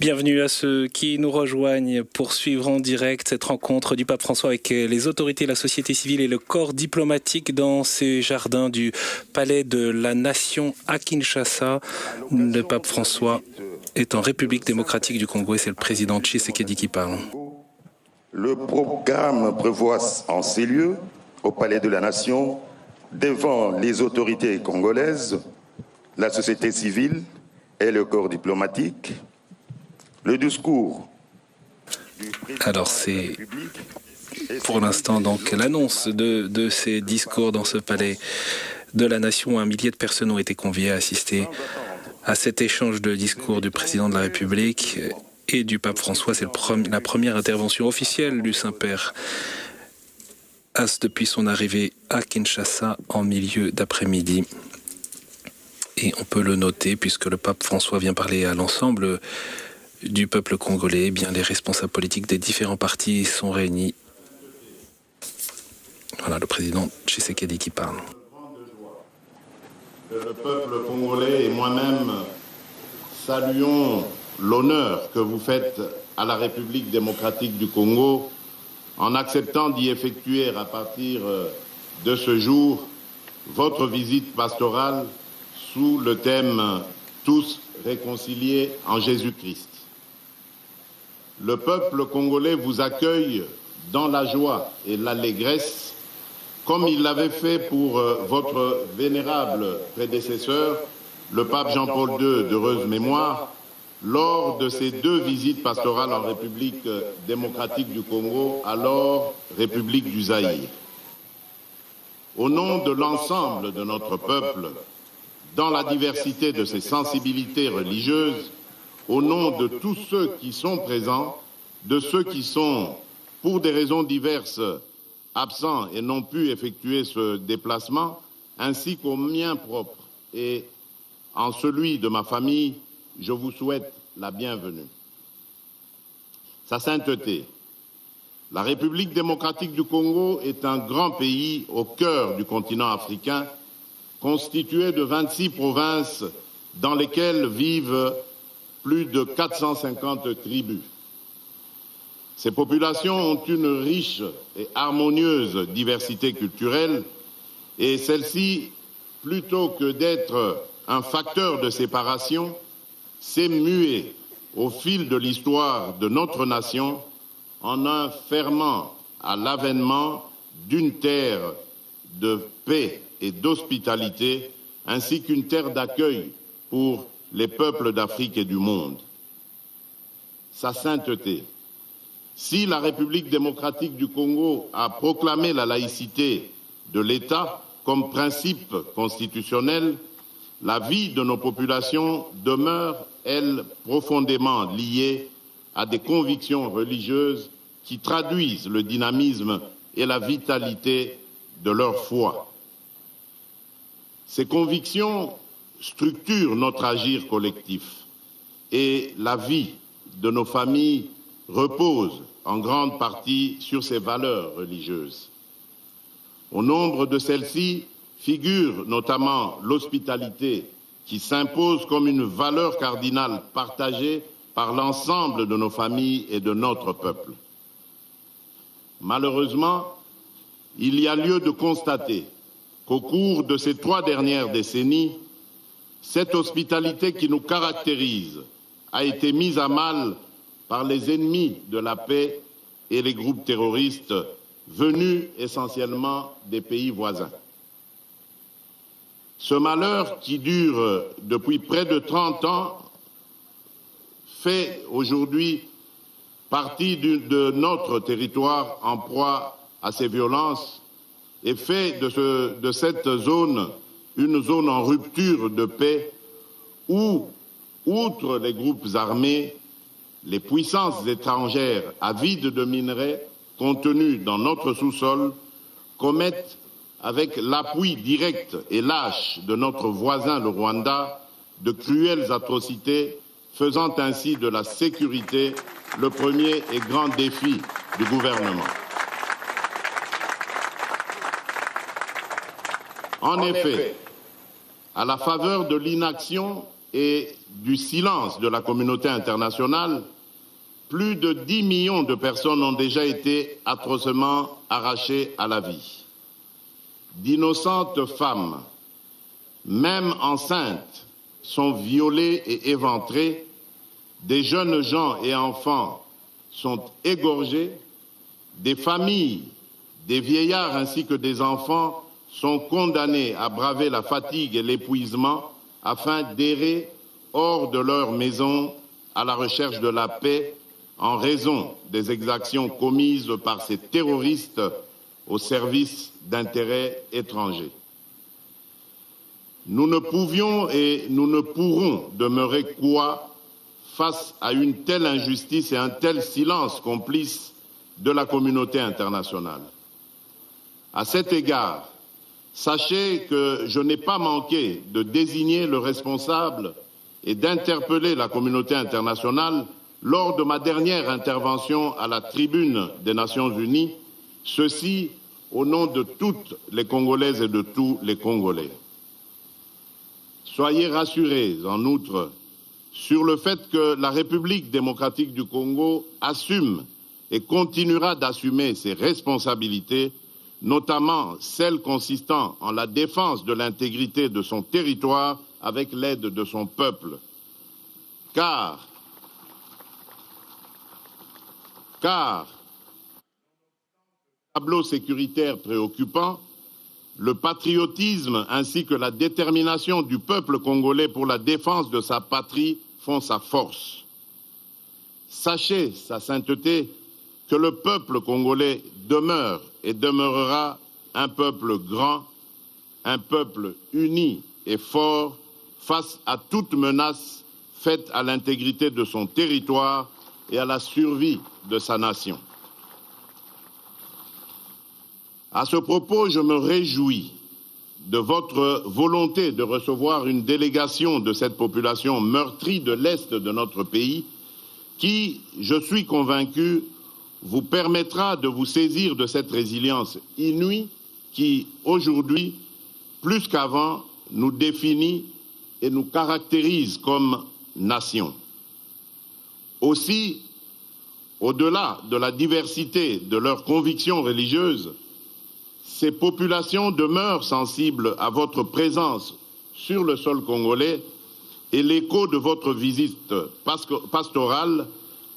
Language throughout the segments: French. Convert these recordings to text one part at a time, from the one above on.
Bienvenue à ceux qui nous rejoignent pour suivre en direct cette rencontre du pape François avec les autorités, la société civile et le corps diplomatique dans ces jardins du Palais de la Nation à Kinshasa. Le pape François est en République démocratique du Congo et c'est le président Tshisekedi qui parle. Le programme prévoit en ces lieux, au Palais de la Nation, devant les autorités congolaises, la société civile et le corps diplomatique, le discours du président. Alors c'est pour l'instant donc l'annonce de ces discours dans ce Palais de la Nation. 1 millier de personnes ont été conviées à assister à cet échange de discours du président de la République et du pape François. C'est la première intervention officielle du Saint-Père depuis son arrivée à Kinshasa en milieu d'après-midi. Et on peut le noter puisque le pape François vient parler à l'ensemble du peuple congolais. Eh bien, les responsables politiques des différents partis sont réunis. Voilà le président Tshisekedi qui parle. Le peuple congolais et moi-même saluons l'honneur que vous faites à la République démocratique du Congo en acceptant d'y effectuer à partir de ce jour votre visite pastorale sous le thème « Tous réconciliés en Jésus-Christ ». Le peuple congolais vous accueille dans la joie et l'allégresse, comme il l'avait fait pour votre vénérable prédécesseur, le pape Jean-Paul II d'heureuse mémoire, lors de ses 2 visites pastorales en République démocratique du Congo, alors République du Zaïre. Au nom de l'ensemble de notre peuple, dans la diversité de ses sensibilités religieuses, au nom de tous ceux qui sont présents, de ceux qui sont, pour des raisons diverses, absents et n'ont pu effectuer ce déplacement, ainsi qu'au mien propre et en celui de ma famille, je vous souhaite la bienvenue. Sa sainteté, la République démocratique du Congo est un grand pays au cœur du continent africain, constitué de 26 provinces dans lesquelles vivent plus de 450 tribus. Ces populations ont une riche et harmonieuse diversité culturelle et celle-ci, plutôt que d'être un facteur de séparation, s'est muée au fil de l'histoire de notre nation en un ferment à l'avènement d'une terre de paix et d'hospitalité, ainsi qu'une terre d'accueil pour les peuples d'Afrique et du monde. Sa sainteté. Si la République démocratique du Congo a proclamé la laïcité de l'État comme principe constitutionnel, la vie de nos populations demeure, elle, profondément liée à des convictions religieuses qui traduisent le dynamisme et la vitalité de leur foi. Ces convictions structurent notre agir collectif et la vie de nos familles repose en grande partie sur ces valeurs religieuses. Au nombre de celles-ci figure notamment l'hospitalité qui s'impose comme une valeur cardinale partagée par l'ensemble de nos familles et de notre peuple. Malheureusement, il y a lieu de constater qu'au cours de ces 3 dernières décennies, cette hospitalité qui nous caractérise a été mise à mal par les ennemis de la paix et les groupes terroristes venus essentiellement des pays voisins. Ce malheur qui dure depuis près de 30 ans fait aujourd'hui partie de notre territoire en proie à ces violences et fait de cette zone une zone en rupture de paix où, outre les groupes armés, les puissances étrangères avides de minerais contenus dans notre sous-sol commettent, avec l'appui direct et lâche de notre voisin le Rwanda, de cruelles atrocités, faisant ainsi de la sécurité le premier et grand défi du gouvernement. En effet, à la faveur de l'inaction et du silence de la communauté internationale, plus de 10 millions de personnes ont déjà été atrocement arrachées à la vie. D'innocentes femmes, même enceintes, sont violées et éventrées. Des jeunes gens et enfants sont égorgés. Des familles, des vieillards ainsi que des enfants sont condamnés à braver la fatigue et l'épuisement afin d'errer hors de leur maison à la recherche de la paix en raison des exactions commises par ces terroristes au service d'intérêts étrangers. Nous ne pouvions et nous ne pourrons demeurer cois face à une telle injustice et un tel silence complice de la communauté internationale. À cet égard, sachez que je n'ai pas manqué de désigner le responsable et d'interpeller la communauté internationale lors de ma dernière intervention à la tribune des Nations Unies, ceci au nom de toutes les Congolaises et de tous les Congolais. Soyez rassurés, en outre, sur le fait que la République démocratique du Congo assume et continuera d'assumer ses responsabilités, notamment celles consistant en la défense de l'intégrité de son territoire avec l'aide de son peuple. Car tableau sécuritaire préoccupant, le patriotisme ainsi que la détermination du peuple congolais pour la défense de sa patrie font sa force. Sachez, sa sainteté, que le peuple congolais demeure et demeurera un peuple grand, un peuple uni et fort face à toute menace faite à l'intégrité de son territoire et à la survie de sa nation. À ce propos, je me réjouis de votre volonté de recevoir une délégation de cette population meurtrie de l'Est de notre pays qui, je suis convaincu, vous permettra de vous saisir de cette résilience inouïe qui, aujourd'hui, plus qu'avant, nous définit et nous caractérise comme nation. Aussi, au-delà de la diversité de leurs convictions religieuses, ces populations demeurent sensibles à votre présence sur le sol congolais et l'écho de votre visite pastorale,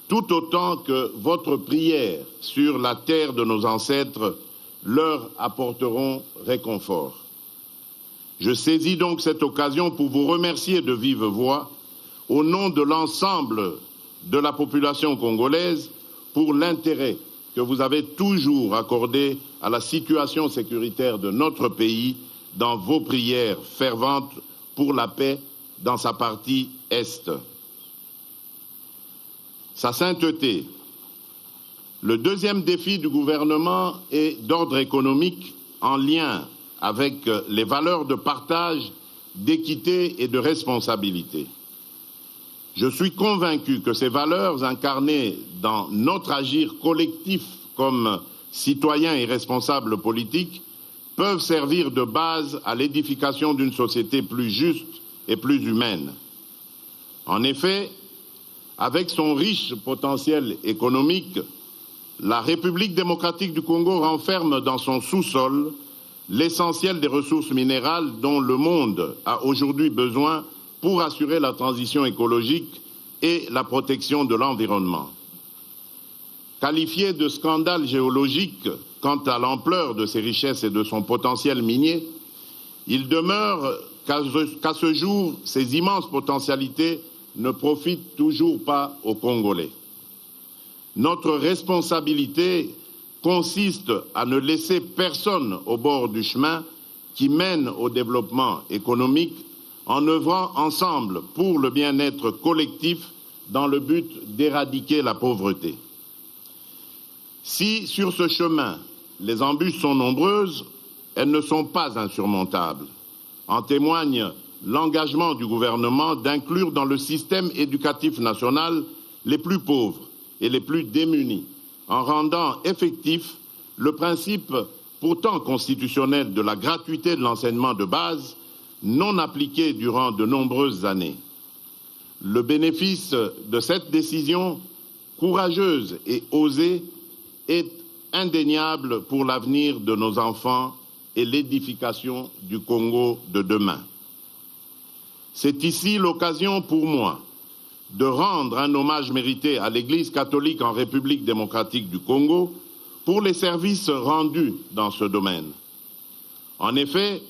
tout autant que votre prière sur la terre de nos ancêtres leur apporteront réconfort. Je saisis donc cette occasion pour vous remercier de vive voix, au nom de l'ensemble de la population congolaise, pour l'intérêt que vous avez toujours accordé à la situation sécuritaire de notre pays dans vos prières ferventes pour la paix dans sa partie Est. Sa sainteté. Le deuxième défi du gouvernement est d'ordre économique en lien avec les valeurs de partage, d'équité et de responsabilité. Je suis convaincu que ces valeurs incarnées dans notre agir collectif comme citoyens et responsables politiques peuvent servir de base à l'édification d'une société plus juste et plus humaine. En effet, avec son riche potentiel économique, la République démocratique du Congo renferme dans son sous-sol l'essentiel des ressources minérales dont le monde a aujourd'hui besoin pour assurer la transition écologique et la protection de l'environnement. Qualifié de scandale géologique quant à l'ampleur de ses richesses et de son potentiel minier, il demeure qu'à ce jour, ces immenses potentialités ne profitent toujours pas aux Congolais. Notre responsabilité consiste à ne laisser personne au bord du chemin qui mène au développement économique en œuvrant ensemble pour le bien-être collectif dans le but d'éradiquer la pauvreté. Si sur ce chemin, les embûches sont nombreuses, elles ne sont pas insurmontables. En témoigne l'engagement du gouvernement d'inclure dans le système éducatif national les plus pauvres et les plus démunis, en rendant effectif le principe pourtant constitutionnel de la gratuité de l'enseignement de base, non appliqué durant de nombreuses années. le bénéfice de cette décision courageuse et osée est indéniable pour l'avenir de nos enfants et l'édification du Congo de demain. C'est ici l'occasion pour moi de rendre un hommage mérité à l'Église catholique en République démocratique du Congo pour les services rendus dans ce domaine. En effet,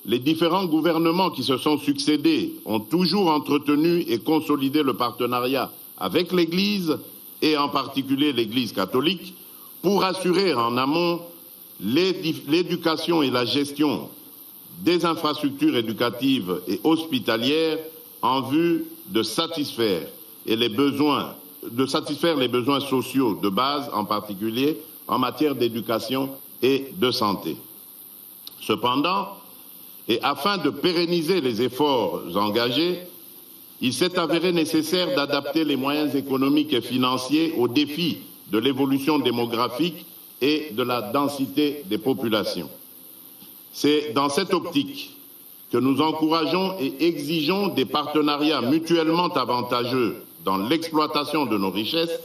les différents gouvernements qui se sont succédés ont toujours entretenu et consolidé le partenariat avec l'Église, et en particulier l'Église catholique, pour assurer en amont l'éducation et la gestion des infrastructures éducatives et hospitalières en vue de satisfaire les besoins sociaux de base, en particulier en matière d'éducation et de santé. Cependant, et afin de pérenniser les efforts engagés, il s'est avéré nécessaire d'adapter les moyens économiques et financiers aux défis de l'évolution démographique et de la densité des populations. C'est dans cette optique que nous encourageons et exigeons des partenariats mutuellement avantageux dans l'exploitation de nos richesses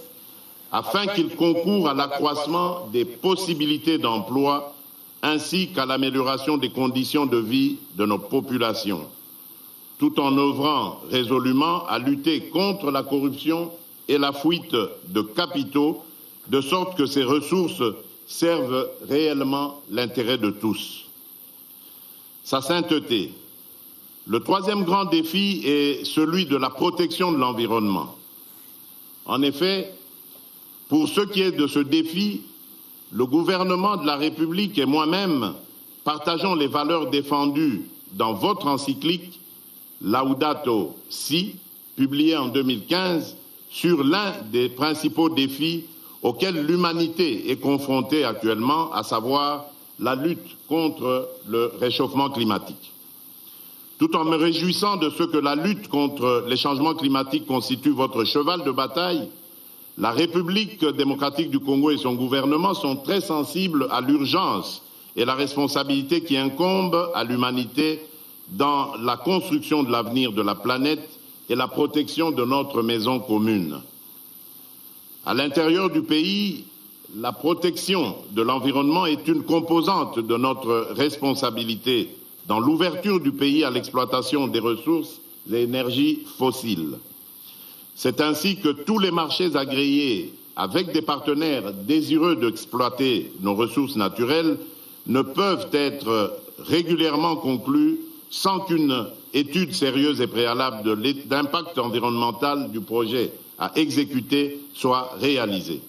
afin qu'ils concourent à l'accroissement des possibilités d'emploi ainsi qu'à l'amélioration des conditions de vie de nos populations, tout en œuvrant résolument à lutter contre la corruption et la fuite de capitaux, de sorte que ces ressources servent réellement l'intérêt de tous. Sa sainteté. Le troisième grand défi est celui de la protection de l'environnement. En effet, pour ce qui est de ce défi, le gouvernement de la République et moi-même partageons les valeurs défendues dans votre encyclique Laudato Si, publiée en 2015, sur l'un des principaux défis auxquels l'humanité est confrontée actuellement, à savoir la lutte contre le réchauffement climatique. Tout en me réjouissant de ce que la lutte contre les changements climatiques constitue votre cheval de bataille, la République démocratique du Congo et son gouvernement sont très sensibles à l'urgence et la responsabilité qui incombe à l'humanité dans la construction de l'avenir de la planète et la protection de notre maison commune. À l'intérieur du pays, la protection de l'environnement est une composante de notre responsabilité dans l'ouverture du pays à l'exploitation des ressources et énergies fossiles. C'est ainsi que tous les marchés agréés avec des partenaires désireux d'exploiter nos ressources naturelles ne peuvent être régulièrement conclus sans qu'une étude sérieuse et préalable d'impact environnemental du projet à exécuter soit réalisée.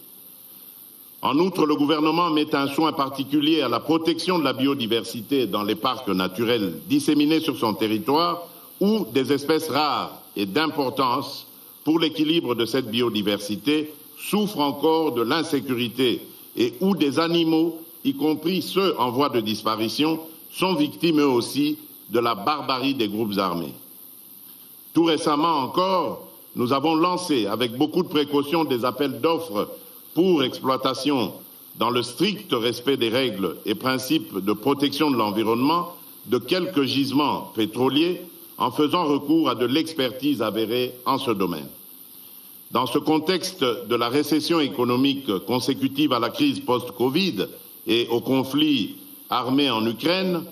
En outre, le gouvernement met un soin particulier à la protection de la biodiversité dans les parcs naturels disséminés sur son territoire où des espèces rares et d'importance pour l'équilibre de cette biodiversité souffrent encore de l'insécurité et où des animaux, y compris ceux en voie de disparition, sont victimes eux aussi de la barbarie des groupes armés. Tout récemment encore, nous avons lancé avec beaucoup de précautions des appels d'offres pour exploitation dans le strict respect des règles et principes de protection de l'environnement de quelques gisements pétroliers en faisant recours à de l'expertise avérée en ce domaine. Dans ce contexte de la récession économique consécutive à la crise post-Covid et au conflit armé en Ukraine,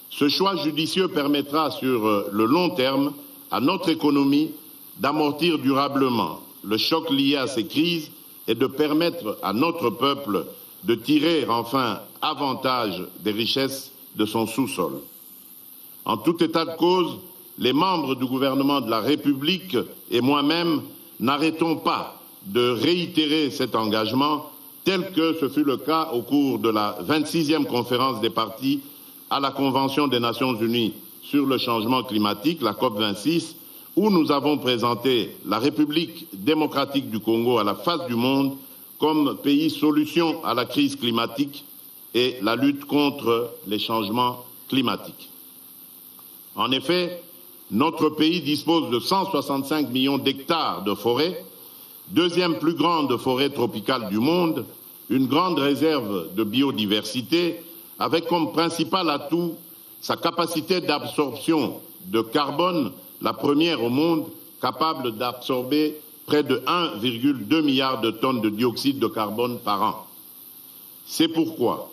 ce choix judicieux permettra sur le long terme à notre économie d'amortir durablement le choc lié à ces crises et de permettre à notre peuple de tirer enfin avantage des richesses de son sous-sol. En tout état de cause, les membres du gouvernement de la République et moi-même n'arrêtons pas de réitérer cet engagement tel que ce fut le cas au cours de la 26e conférence des parties à la Convention des Nations Unies sur le changement climatique, la COP26, où nous avons présenté la République démocratique du Congo à la face du monde comme pays solution à la crise climatique et la lutte contre les changements climatiques. En effet, notre pays dispose de 165 millions d'hectares de forêt, deuxième plus grande forêt tropicale du monde, une grande réserve de biodiversité, avec comme principal atout sa capacité d'absorption de carbone, la première au monde, capable d'absorber près de 1,2 milliard de tonnes de dioxyde de carbone par an. C'est pourquoi,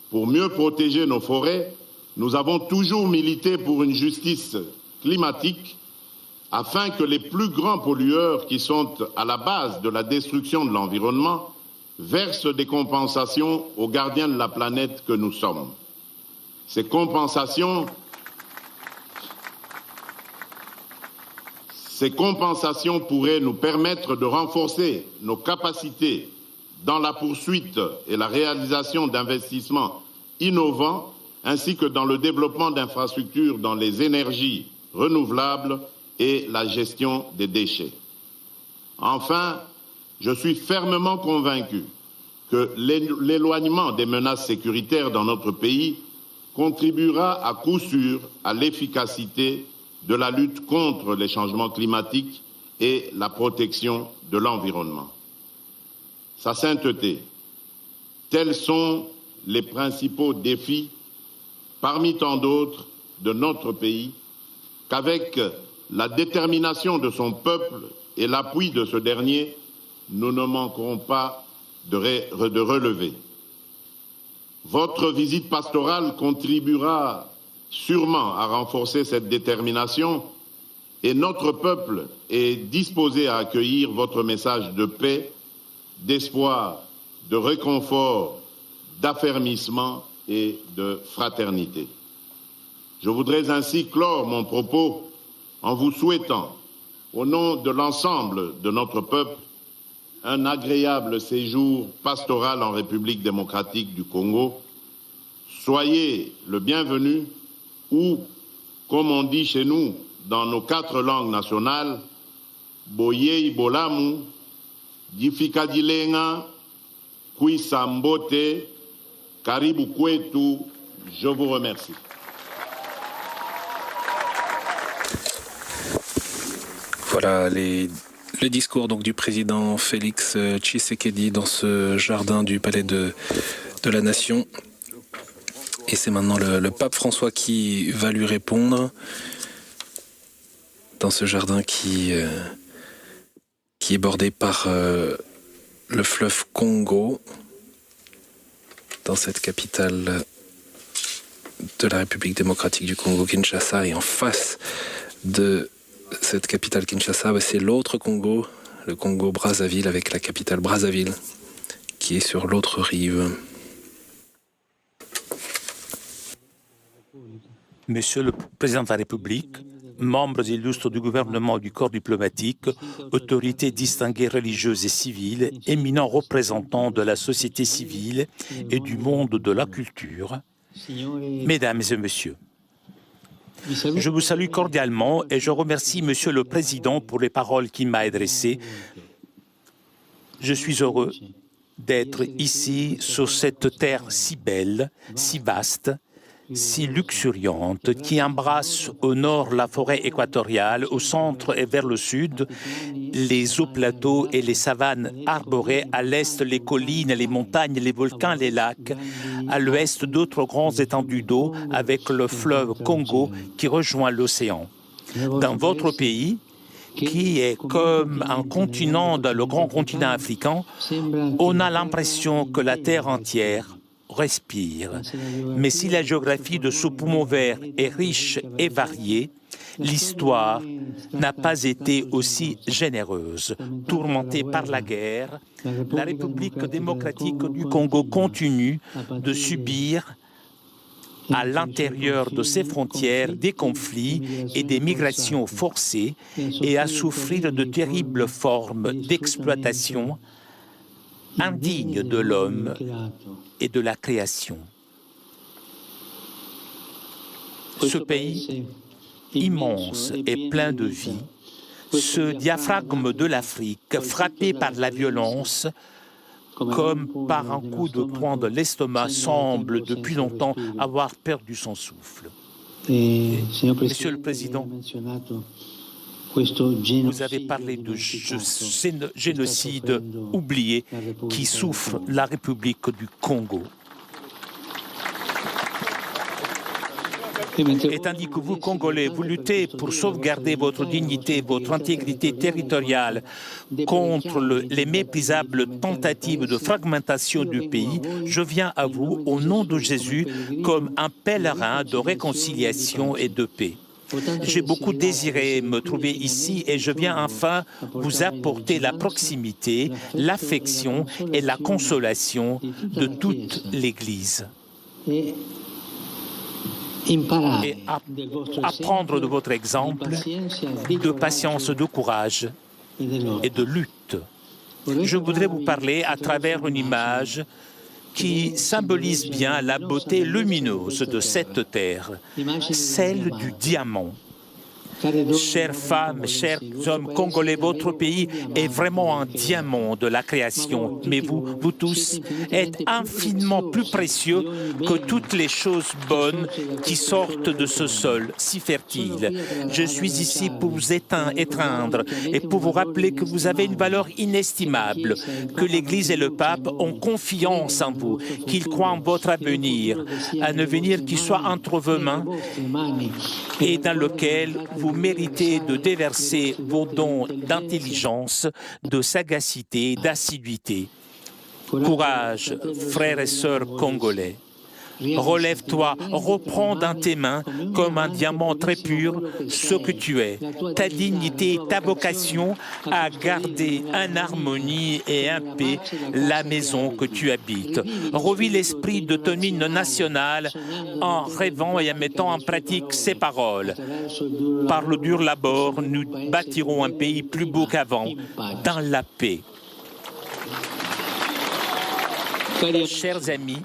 pour mieux protéger nos forêts, nous avons toujours milité pour une justice climatique afin que les plus grands pollueurs qui sont à la base de la destruction de l'environnement versent des compensations aux gardiens de la planète que nous sommes. Ces compensations pourraient nous permettre de renforcer nos capacités dans la poursuite et la réalisation d'investissements innovants, ainsi que dans le développement d'infrastructures dans les énergies renouvelables et la gestion des déchets. Enfin, je suis fermement convaincu que l'éloignement des menaces sécuritaires dans notre pays contribuera à coup sûr à l'efficacité de la lutte contre les changements climatiques et la protection de l'environnement. Sa sainteté, tels sont les principaux défis, parmi tant d'autres, de notre pays, qu'avec la détermination de son peuple et l'appui de ce dernier, nous ne manquerons pas de relever. Votre visite pastorale contribuera sûrement à renforcer cette détermination et notre peuple est disposé à accueillir votre message de paix, d'espoir, de réconfort, d'affermissement et de fraternité. Je voudrais ainsi clore mon propos en vous souhaitant, au nom de l'ensemble de notre peuple, un agréable séjour pastoral en République démocratique du Congo. Soyez le bienvenu ou, comme on dit chez nous dans nos 4 langues nationales, Boyei Bolamu, Difikadilenga, Kuisambote, Karibu Kwetu, je vous remercie. Voilà le discours donc du président Félix Tshisekedi dans ce jardin du Palais de la Nation. Et c'est maintenant le pape François qui va lui répondre dans ce jardin qui est bordé par le fleuve Congo, dans cette capitale de la République démocratique du Congo, Kinshasa, et en face de cette capitale Kinshasa, c'est l'autre Congo, le Congo Brazzaville, avec la capitale Brazzaville, qui est sur l'autre rive. Monsieur le Président de la République, membres illustres du gouvernement et du corps diplomatique, autorités distinguées religieuses et civiles, éminents représentants de la société civile et du monde de la culture, Mesdames et Messieurs, je vous salue cordialement et je remercie Monsieur le Président pour les paroles qu'il m'a adressées. Je suis heureux d'être ici sur cette terre si belle, si vaste, si luxuriante, qui embrasse au nord la forêt équatoriale, au centre et vers le sud les hauts plateaux et les savanes arborées, à l'est les collines, les montagnes, les volcans, les lacs, à l'ouest d'autres grands étendues d'eau avec le fleuve Congo qui rejoint l'océan. Dans votre pays, qui est comme un continent dans le grand continent africain, on a l'impression que la terre entière respire. Mais si la géographie de ce poumon vert est riche et variée, l'histoire n'a pas été aussi généreuse. Tourmentée par la guerre, la République démocratique du Congo continue de subir à l'intérieur de ses frontières des conflits et des migrations forcées et à souffrir de terribles formes d'exploitation indignes de l'homme et de la création. Ce pays immense et plein de vie, ce diaphragme de l'Afrique frappé par la violence, comme par un coup de poing de l'estomac, semble depuis longtemps avoir perdu son souffle. Monsieur le Président, vous avez parlé de génocide oublié qui souffre la République du Congo. Et tandis que vous, Congolais, vous luttez pour sauvegarder votre dignité, votre intégrité territoriale contre les méprisables tentatives de fragmentation du pays, je viens à vous, au nom de Jésus, comme un pèlerin de réconciliation et de paix. J'ai beaucoup désiré me trouver ici et je viens enfin vous apporter la proximité, l'affection et la consolation de toute l'Église. Et apprendre de votre exemple de patience, de courage et de lutte. Je voudrais vous parler à travers une image qui symbolise bien la beauté lumineuse de cette terre, celle du diamant. Chères femmes, chers hommes congolais, votre pays est vraiment un diamant de la création. Mais vous tous, êtes infiniment plus précieux que toutes les choses bonnes qui sortent de ce sol si fertile. Je suis ici pour vous étreindre et pour vous rappeler que vous avez une valeur inestimable, que l'Église et le pape ont confiance en vous, qu'ils croient en votre avenir, un avenir qui soit entre vos mains et dans lequel vous méritez de déverser vos dons d'intelligence, de sagacité, d'assiduité. Courage, frères et sœurs congolais. Relève-toi, reprends dans tes mains, comme un diamant très pur, ce que tu es, ta dignité, ta vocation à garder en harmonie et en paix la maison que tu habites. Revis l'esprit de ton hymne national en rêvant et en mettant en pratique ces paroles. Par le dur labeur, nous bâtirons un pays plus beau qu'avant, dans la paix. Chers amis,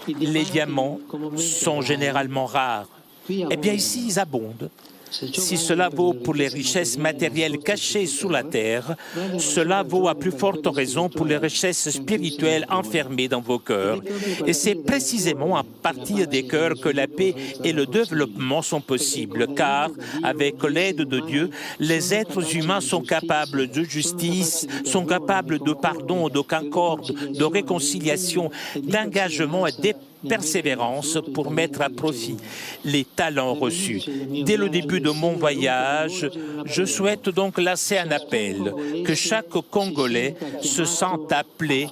les diamants sont généralement rares. Eh bien ici, ils abondent. Si cela vaut pour les richesses matérielles cachées sous la terre, cela vaut à plus forte raison pour les richesses spirituelles enfermées dans vos cœurs. Et c'est précisément à partir des cœurs que la paix et le développement sont possibles, car avec l'aide de Dieu, les êtres humains sont capables de justice, sont capables de pardon, de concorde, de réconciliation, d'engagement et de persévérance pour mettre à profit les talents reçus. Dès le début de mon voyage, je souhaite donc lancer un appel, que chaque Congolais se sente appelé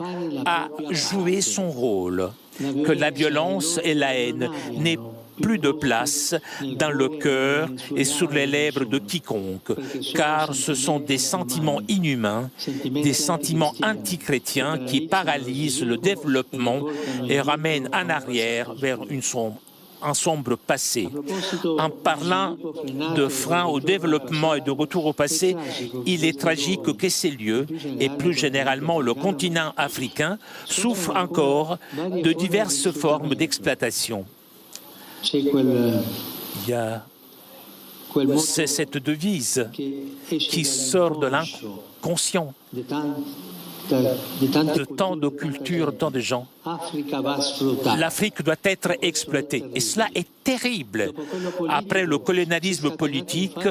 à jouer son rôle, que la violence et la haine n'aient plus de place dans le cœur et sur les lèvres de quiconque, car ce sont des sentiments inhumains, des sentiments antichrétiens qui paralysent le développement et ramènent en arrière vers un sombre passé. En parlant de frein au développement et de retour au passé, il est tragique que ces lieux, et plus généralement le continent africain, souffrent encore de diverses formes d'exploitation. C'est cette devise qui sort de l'inconscient de tant de cultures, tant de gens. L'Afrique doit être exploitée. Et cela est terrible. Après le colonialisme politique,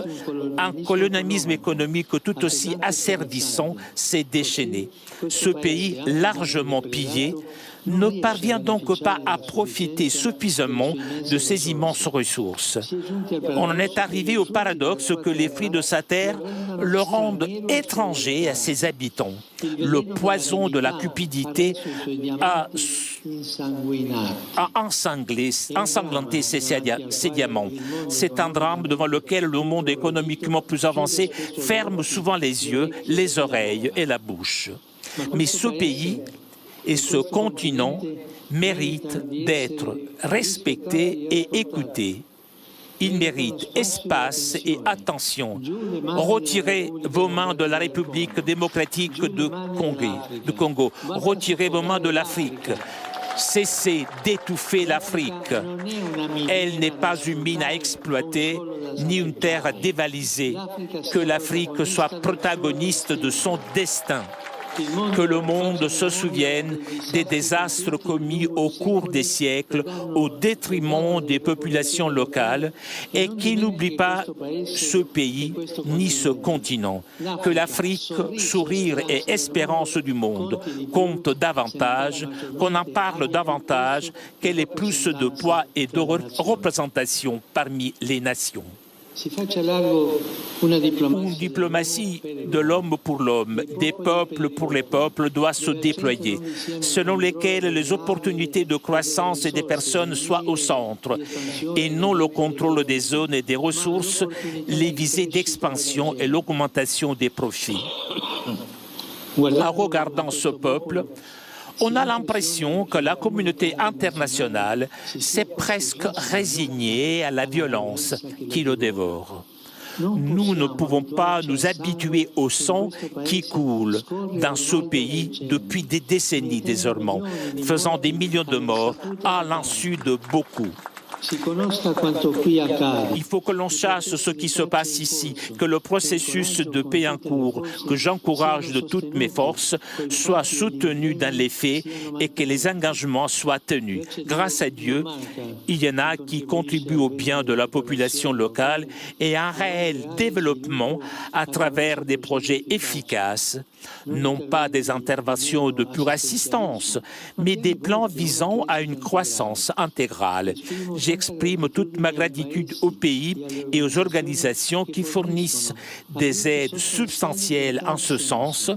un colonialisme économique tout aussi asservissant s'est déchaîné. Ce pays, largement pillé, ne parvient donc pas à profiter suffisamment de ces immenses ressources. On en est arrivé au paradoxe que les fruits de sa terre le rendent étranger à ses habitants. Le poison de la cupidité a ensanglanté ces diamants. C'est un drame devant lequel le monde économiquement plus avancé ferme souvent les yeux, les oreilles et la bouche. Mais ce pays et ce continent méritent d'être respectés et écoutés. Ils méritent espace et attention. Retirez vos mains de la République démocratique de Congo. Retirez vos mains de l'Afrique. Cessez d'étouffer l'Afrique. Elle n'est pas une mine à exploiter, ni une terre à dévaliser. Que l'Afrique soit protagoniste de son destin. que le monde se souvienne des désastres commis au cours des siècles au détriment des populations locales et qu'il n'oublie pas ce pays ni ce continent. Que l'Afrique, sourire et espérance du monde, compte davantage, qu'on en parle davantage, qu'elle ait plus de poids et de représentation parmi les nations. Une diplomatie de l'homme pour l'homme, des peuples pour les peuples doit se déployer, selon lesquelles les opportunités de croissance des personnes soient au centre et non le contrôle des zones et des ressources, les visées d'expansion et l'augmentation des profits. En regardant ce peuple, on a l'impression que la communauté internationale s'est presque résignée à la violence qui le dévore. Nous ne pouvons pas nous habituer au sang qui coule dans ce pays depuis des décennies désormais, faisant des millions de morts à l'insu de beaucoup. Il faut que l'on sache ce qui se passe ici, que le processus de paix en cours, que j'encourage de toutes mes forces, soit soutenu dans les faits et que les engagements soient tenus. Grâce à Dieu, il y en a qui contribuent au bien de la population locale et à un réel développement à travers des projets efficaces, non pas des interventions de pure assistance, mais des plans visant à une croissance intégrale. J'exprime toute ma gratitude au pays et aux organisations qui fournissent des aides substantielles en ce sens,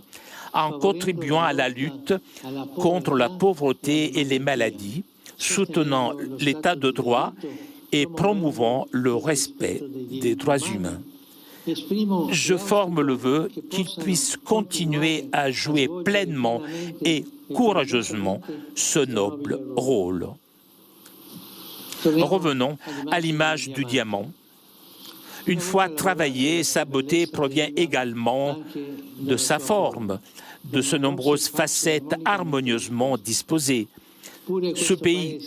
en contribuant à la lutte contre la pauvreté et les maladies, soutenant l'état de droit et promouvant le respect des droits humains. Je forme le vœu qu'ils puissent continuer à jouer pleinement et courageusement ce noble rôle. Revenons à l'image du diamant. Une fois travaillée, sa beauté provient également de sa forme, de ses nombreuses facettes harmonieusement disposées. Ce pays,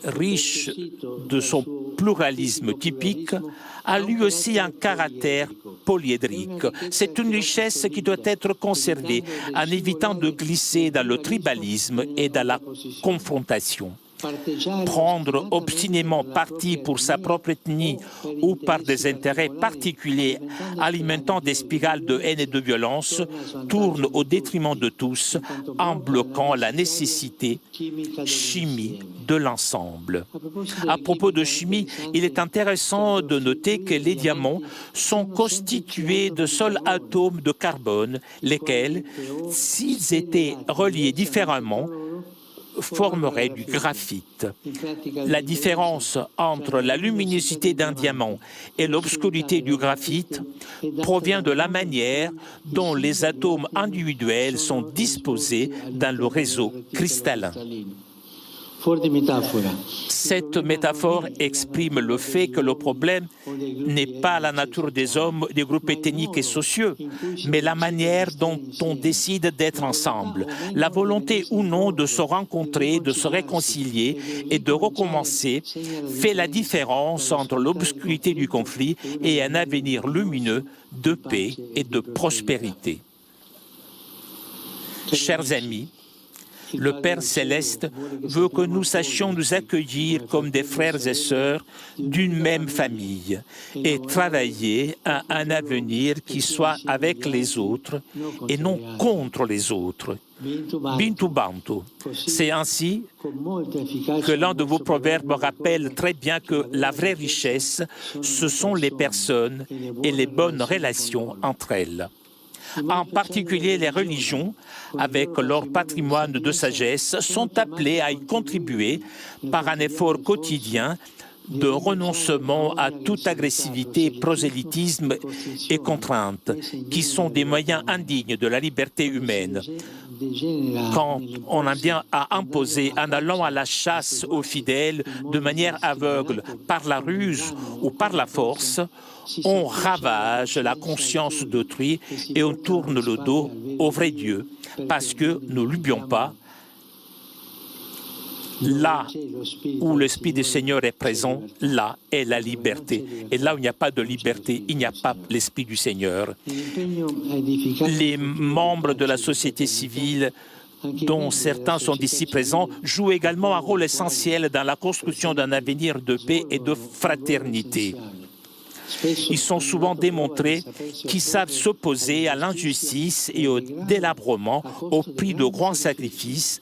riche de son pluralisme typique, a lui aussi un caractère polyédrique. C'est une richesse qui doit être conservée en évitant de glisser dans le tribalisme et dans la confrontation. Prendre obstinément parti pour sa propre ethnie ou par des intérêts particuliers alimentant des spirales de haine et de violence tourne au détriment de tous en bloquant la nécessité chimie de l'ensemble. À propos de chimie, il est intéressant de noter que les diamants sont constitués de seuls atomes de carbone, lesquels, s'ils étaient reliés différemment, formerait du graphite. La différence entre la luminosité d'un diamant et l'obscurité du graphite provient de la manière dont les atomes individuels sont disposés dans le réseau cristallin. Cette métaphore exprime le fait que le problème n'est pas la nature des hommes, des groupes ethniques et sociaux, mais la manière dont on décide d'être ensemble, la volonté ou non de se rencontrer, de se réconcilier et de recommencer fait la différence entre l'obscurité du conflit et un avenir lumineux de paix et de prospérité. Chers amis, le Père Céleste veut que nous sachions nous accueillir comme des frères et sœurs d'une même famille et travailler à un avenir qui soit avec les autres et non contre les autres. Bintu Bantu. C'est ainsi que l'un de vos proverbes rappelle très bien que la vraie richesse, ce sont les personnes et les bonnes relations entre elles. En particulier, les religions, avec leur patrimoine de sagesse, sont appelées à y contribuer par un effort quotidien de renoncement à toute agressivité, prosélytisme et contrainte, qui sont des moyens indignes de la liberté humaine. Quand on en vient à imposer en allant à la chasse aux fidèles de manière aveugle, par la ruse ou par la force, on ravage la conscience d'autrui et on tourne le dos au vrai Dieu, parce que, ne l'oublions pas, Là où l'Esprit du Seigneur est présent, là est la liberté. Et là où il n'y a pas de liberté, il n'y a pas l'Esprit du Seigneur. Les membres de la société civile, dont certains sont ici présents, jouent également un rôle essentiel dans la construction d'un avenir de paix et de fraternité. Ils sont souvent démontrés qu'ils savent s'opposer à l'injustice et au délabrement au prix de grands sacrifices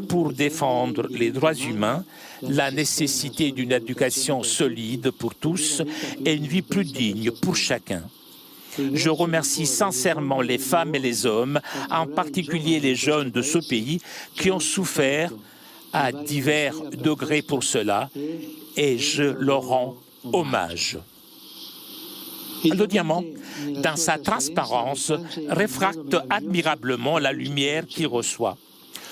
pour défendre les droits humains, la nécessité d'une éducation solide pour tous et une vie plus digne pour chacun. Je remercie sincèrement les femmes et les hommes, en particulier les jeunes de ce pays, qui ont souffert à divers degrés pour cela, et je leur rends hommage. Le diamant, dans sa transparence, réfracte admirablement la lumière qu'il reçoit.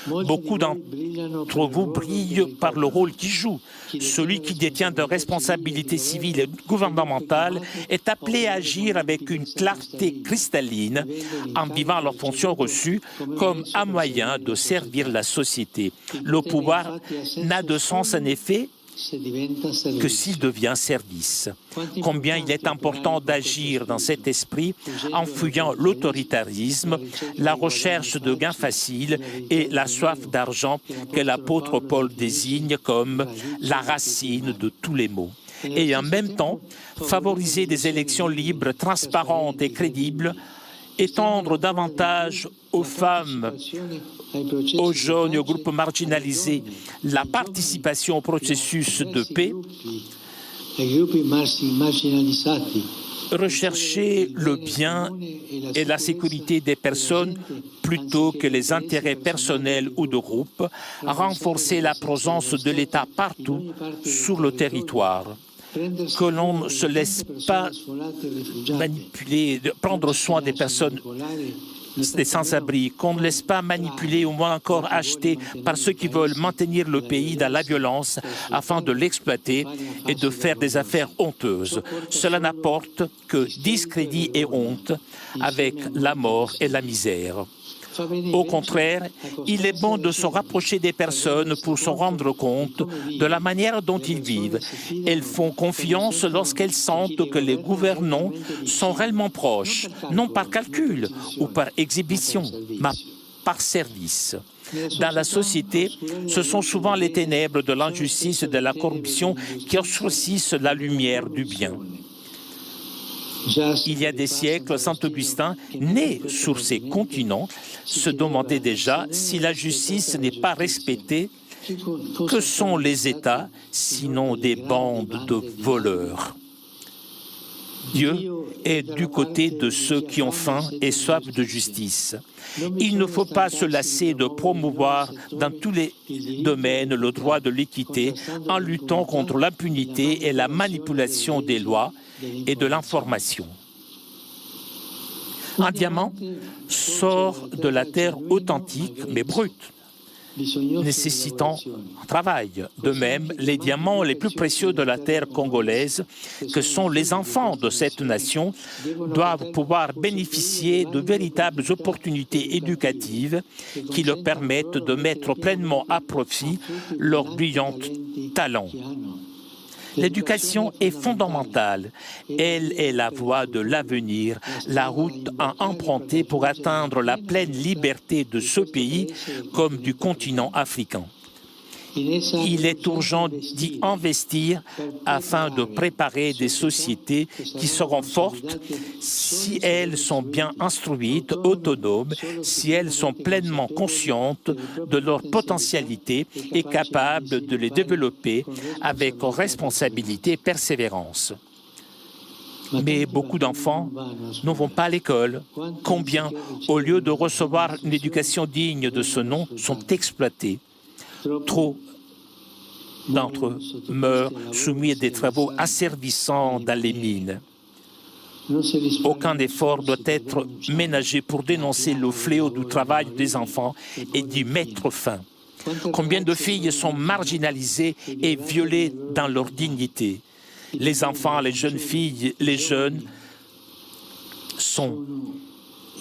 Beaucoup d'entre vous brillent par le rôle qu'il joue. Celui qui détient de responsabilités civiles et gouvernementales est appelé à agir avec une clarté cristalline en vivant leurs fonctions reçues comme un moyen de servir la société. Le pouvoir n'a de sens en effet que s'il devient service. Combien il est important d'agir dans cet esprit en fuyant l'autoritarisme, la recherche de gains faciles et la soif d'argent que l'apôtre Paul désigne comme la racine de tous les maux. Et en même temps, favoriser des élections libres, transparentes et crédibles, étendre davantage aux femmes, aux jeunes et aux groupes marginalisés la participation au processus de paix, rechercher le bien et la sécurité des personnes plutôt que les intérêts personnels ou de groupe, renforcer la présence de l'État partout sur le territoire. Que l'on ne se laisse pas manipuler, prendre soin des personnes des sans-abri, qu'on ne laisse pas manipuler ou moins encore acheter par ceux qui veulent maintenir le pays dans la violence afin de l'exploiter et de faire des affaires honteuses. Cela n'apporte que discrédit et honte avec la mort et la misère. Au contraire, il est bon de se rapprocher des personnes pour se rendre compte de la manière dont ils vivent. Elles font confiance lorsqu'elles sentent que les gouvernants sont réellement proches, non par calcul ou par exhibition, mais par service. Dans la société, ce sont souvent les ténèbres de l'injustice et de la corruption qui obscurcissent la lumière du bien. Il y a des siècles, Saint-Augustin, né sur ces continents, se demandait déjà si la justice n'est pas respectée, que sont les États, sinon des bandes de voleurs? Dieu est du côté de ceux qui ont faim et soif de justice. Il ne faut pas se lasser de promouvoir dans tous les domaines le droit de l'équité en luttant contre l'impunité et la manipulation des lois et de l'information. Un diamant sort de la terre authentique mais brute, nécessitant un travail. De même, les diamants les plus précieux de la terre congolaise, que sont les enfants de cette nation, doivent pouvoir bénéficier de véritables opportunités éducatives qui leur permettent de mettre pleinement à profit leurs brillants talents. L'éducation est fondamentale. Elle est la voie de l'avenir, la route à emprunter pour atteindre la pleine liberté de ce pays comme du continent africain. Il est urgent d'y investir afin de préparer des sociétés qui seront fortes si elles sont bien instruites, autonomes, si elles sont pleinement conscientes de leur potentialité et capables de les développer avec responsabilité et persévérance. Mais beaucoup d'enfants ne vont pas à l'école. Combien, au lieu de recevoir une éducation digne de ce nom, sont exploités? Trop d'entre eux meurent soumis à des travaux asservissants dans les mines. Aucun effort doit être ménagé pour dénoncer le fléau du travail des enfants et d'y mettre fin. Combien de filles sont marginalisées et violées dans leur dignité? Les enfants, les jeunes filles, les jeunes sont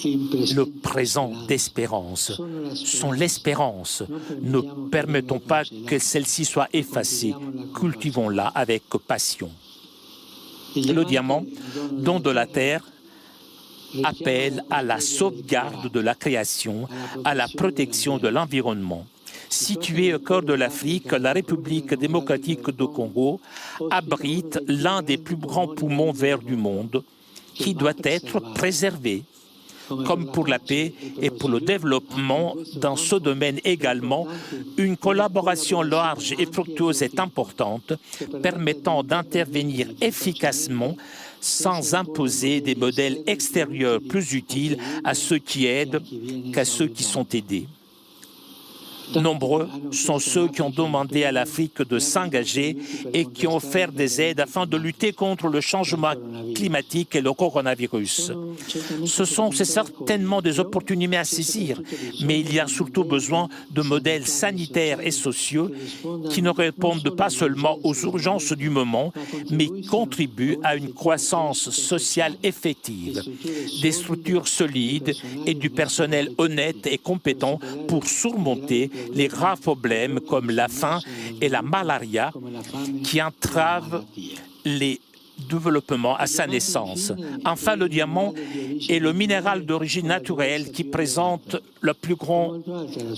le présent d'espérance, sont l'espérance. Ne permettons pas que celle-ci soit effacée. Cultivons-la avec passion. Le diamant, don de la terre, appelle à la sauvegarde de la création, à la protection de l'environnement. Située au cœur de l'Afrique, la République démocratique du Congo abrite l'un des plus grands poumons verts du monde qui doit être préservé. Comme pour la paix et pour le développement dans ce domaine également, une collaboration large et fructueuse est importante, permettant d'intervenir efficacement sans imposer des modèles extérieurs plus utiles à ceux qui aident qu'à ceux qui sont aidés. Nombreux sont ceux qui ont demandé à l'Afrique de s'engager et qui ont offert des aides afin de lutter contre le changement climatique et le coronavirus. C'est certainement des opportunités à saisir, mais il y a surtout besoin de modèles sanitaires et sociaux qui ne répondent pas seulement aux urgences du moment, mais contribuent à une croissance sociale effective, des structures solides et du personnel honnête et compétent pour surmonter les graves problèmes comme la faim et la malaria qui entravent les développements à sa naissance. Enfin, le diamant est le minéral d'origine naturelle qui présente la plus grande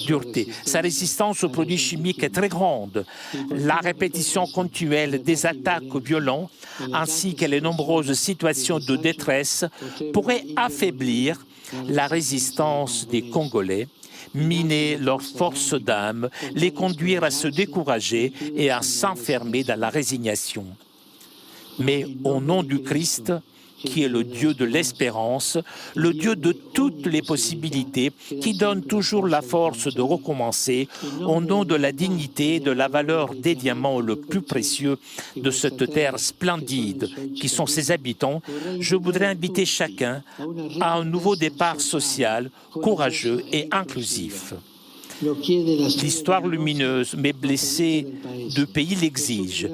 dureté. Sa résistance aux produits chimiques est très grande. La répétition continuelle des attaques violentes ainsi que les nombreuses situations de détresse pourraient affaiblir la résistance des Congolais, miner leur force d'âme, les conduire à se décourager et à s'enfermer dans la résignation. Mais au nom du Christ, qui est le Dieu de l'espérance, le Dieu de toutes les possibilités, qui donne toujours la force de recommencer, au nom de la dignité et de la valeur des diamants le plus précieux de cette terre splendide qui sont ses habitants, je voudrais inviter chacun à un nouveau départ social, courageux et inclusif. L'histoire lumineuse, mais blessée du pays l'exige.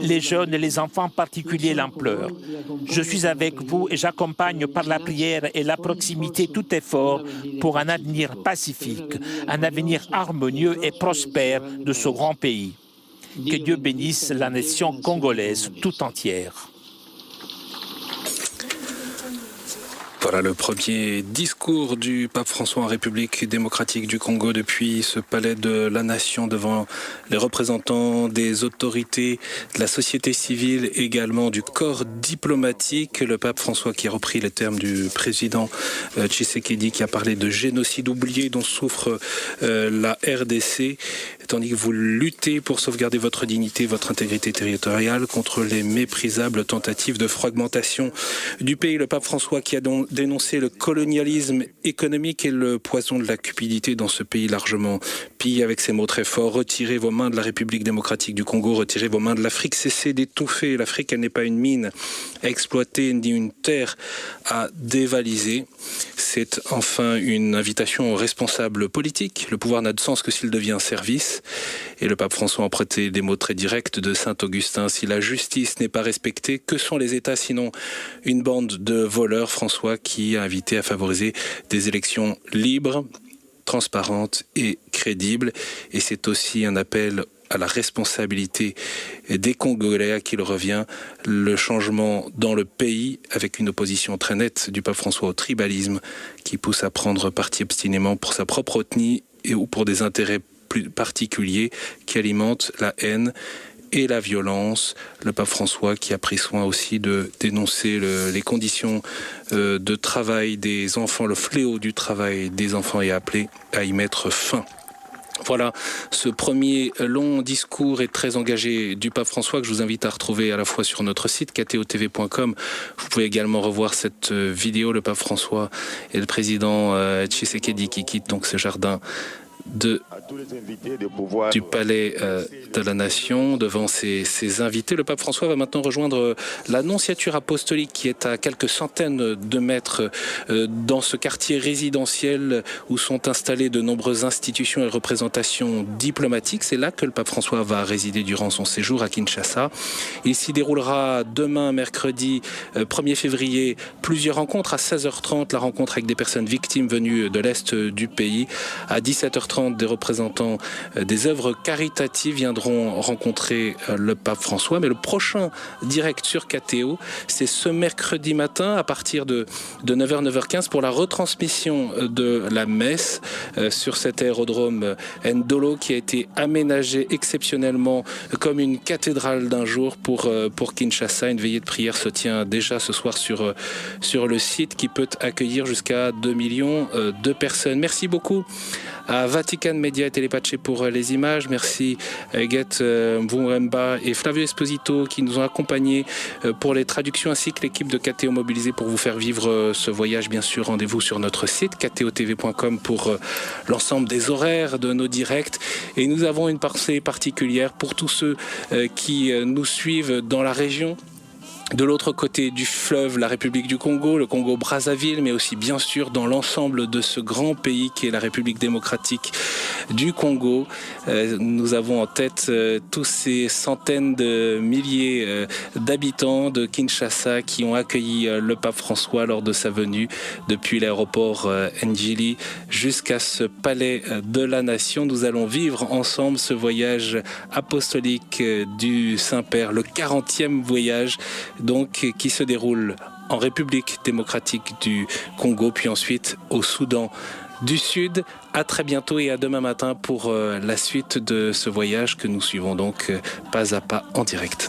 Les jeunes et les enfants en particulier l'implorent. Je suis avec vous et j'accompagne par la prière et la proximité tout effort pour un avenir pacifique, un avenir harmonieux et prospère de ce grand pays. Que Dieu bénisse la nation congolaise tout entière. Voilà le premier discours du pape François en République démocratique du Congo depuis ce palais de la Nation devant les représentants des autorités, de la société civile, également du corps diplomatique. Le pape François qui a repris les termes du président Tshisekedi qui a parlé de génocide oublié dont souffre la RDC, tandis que vous luttez pour sauvegarder votre dignité, votre intégrité territoriale contre les méprisables tentatives de fragmentation du pays. Le pape François qui a donc dénoncer le colonialisme économique et le poison de la cupidité dans ce pays largement pillé avec ces mots très forts. Retirez vos mains de la République démocratique du Congo, retirez vos mains de l'Afrique, cessez d'étouffer. L'Afrique, elle n'est pas une mine à exploiter, ni une terre à dévaliser. C'est enfin une invitation aux responsables politiques. Le pouvoir n'a de sens que s'il devient un service. Et le pape François a emprunté des mots très directs de saint Augustin. Si la justice n'est pas respectée, que sont les États sinon une bande de voleurs? François qui a invité à favoriser des élections libres, transparentes et crédibles. Et c'est aussi un appel à la responsabilité des Congolais à qui il revient, le changement dans le pays avec une opposition très nette du pape François au tribalisme qui pousse à prendre parti obstinément pour sa propre ethnie ou pour des intérêts plus particuliers qui alimentent la haine et la violence. Le pape François qui a pris soin aussi de dénoncer les conditions de travail des enfants, le fléau du travail des enfants et appelé à y mettre fin. Voilà ce premier long discours et très engagé du pape François que je vous invite à retrouver à la fois sur notre site ktotv.com. Vous pouvez également revoir cette vidéo, le pape François et le président Tshisekedi qui quittent donc ce jardin du palais de la Nation devant ses invités. Le pape François va maintenant rejoindre la nonciature apostolique qui est à quelques centaines de mètres dans ce quartier résidentiel où sont installées de nombreuses institutions et représentations diplomatiques. C'est là que le pape François va résider durant son séjour à Kinshasa. Il s'y déroulera demain, mercredi 1er février, plusieurs rencontres. À 16h30, la rencontre avec des personnes victimes venues de l'Est du pays. À 17h30, des représentants des œuvres caritatives viendront rencontrer le pape François. Mais le prochain direct sur KTO, c'est ce mercredi matin à partir de 9h, 9h15 pour la retransmission de la messe sur cet aérodrome Ndolo qui a été aménagé exceptionnellement comme une cathédrale d'un jour pour Kinshasa. Une veillée de prière se tient déjà ce soir sur le site qui peut accueillir jusqu'à 2 millions de personnes. Merci beaucoup à Vatican Media et Telepace pour les images. Merci Huguette Mvumba et Flavio Esposito qui nous ont accompagnés pour les traductions ainsi que l'équipe de KTO mobilisée pour vous faire vivre ce voyage. Bien sûr, rendez-vous sur notre site ktotv.com pour l'ensemble des horaires de nos directs. Et nous avons une pensée particulière pour tous ceux qui nous suivent dans la région. De l'autre côté du fleuve, la République du Congo, le Congo-Brazzaville, mais aussi bien sûr dans l'ensemble de ce grand pays qui est la République démocratique du Congo. Nous avons en tête tous ces centaines de milliers d'habitants de Kinshasa qui ont accueilli le pape François lors de sa venue depuis l'aéroport Njili jusqu'à ce palais de la Nation. Nous allons vivre ensemble ce voyage apostolique du Saint-Père, le 40e voyage donc qui se déroule en République démocratique du Congo, puis ensuite au Soudan du Sud. À très bientôt et à demain matin pour la suite de ce voyage que nous suivons donc pas à pas en direct.